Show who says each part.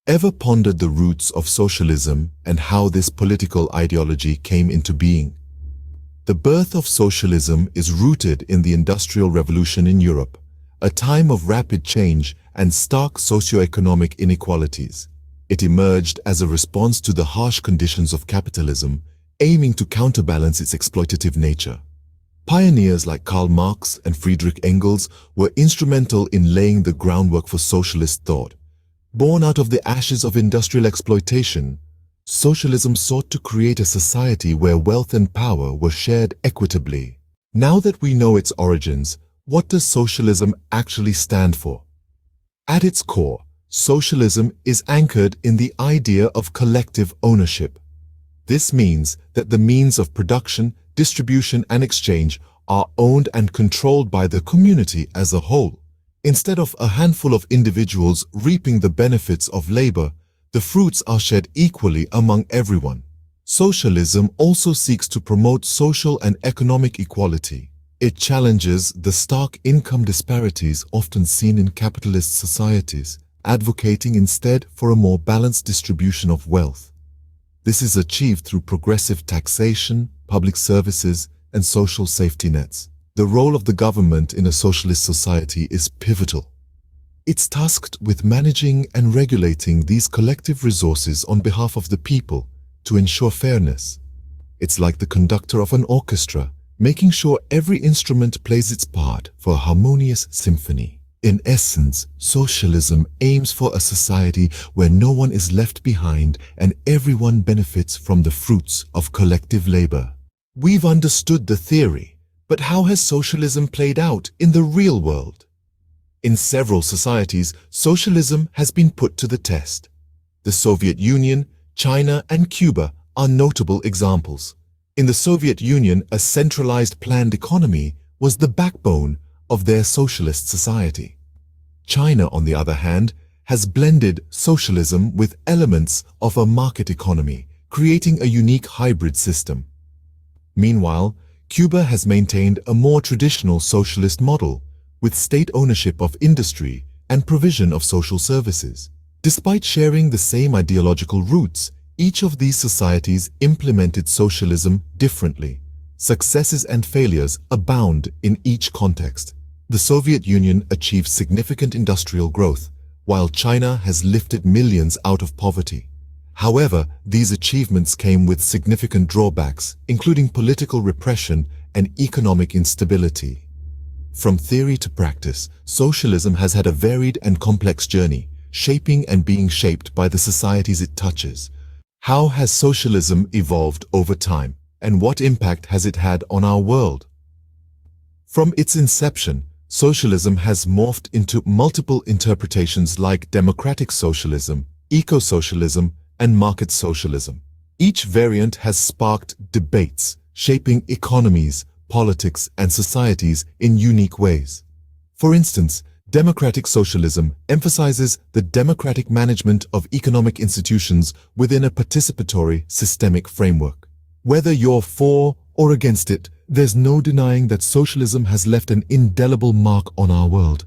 Speaker 1: Ever pondered the roots of socialism and how this political ideology came into being? The birth of socialism is rooted in the Industrial Revolution in Europe, a time of rapid change and stark socio-economic inequalities. It emerged as a response to the harsh conditions of capitalism, aiming to counterbalance its exploitative nature. Pioneers like Karl Marx and Friedrich Engels were instrumental in laying the groundwork for socialist thought. Born out of the ashes of industrial exploitation, socialism sought to create a society where wealth and power were shared equitably. Now that we know its origins, what does socialism actually stand for? At its core, socialism is anchored in the idea of collective ownership. This means that the means of production, distribution, and exchange are owned and controlled by the community as a whole. Instead of a handful of individuals reaping the benefits of labor, the fruits are shared equally among everyone. Socialism also seeks to promote social and economic equality. It challenges the stark income disparities often seen in capitalist societies, advocating instead for a more balanced distribution of wealth. This is achieved through progressive taxation, public services, and social safety nets. The role of the government in a socialist society is pivotal. It's tasked with managing and regulating these collective resources on behalf of the people to ensure fairness. It's like the conductor of an orchestra, making sure every instrument plays its part for a harmonious symphony. In essence, socialism aims for a society where no one is left behind and everyone benefits from the fruits of collective labor. We've understood the theory. But how has socialism played out in the real world? In several societies, socialism has been put to the test. The Soviet Union, China, and Cuba are notable examples. In the Soviet Union, a centralized planned economy was the backbone of their socialist society. China, on the other hand, has blended socialism with elements of a market economy, creating a unique hybrid system. Meanwhile, Cuba has maintained a more traditional socialist model, with state ownership of industry and provision of social services. Despite sharing the same ideological roots, each of these societies implemented socialism differently. Successes and failures abound in each context. The Soviet Union achieved significant industrial growth, while China has lifted millions out of poverty. However, these achievements came with significant drawbacks, including political repression and economic instability. From theory to practice, socialism has had a varied and complex journey, shaping and being shaped by the societies it touches. How has socialism evolved over time, and what impact has it had on our world? From its inception, socialism has morphed into multiple interpretations like democratic socialism, eco-socialism, and market socialism. Each variant has sparked debates, shaping economies, politics, and societies in unique ways. For instance, democratic socialism emphasizes the democratic management of economic institutions within a participatory, systemic framework. Whether you're for or against it, there's no denying that socialism has left an indelible mark on our world.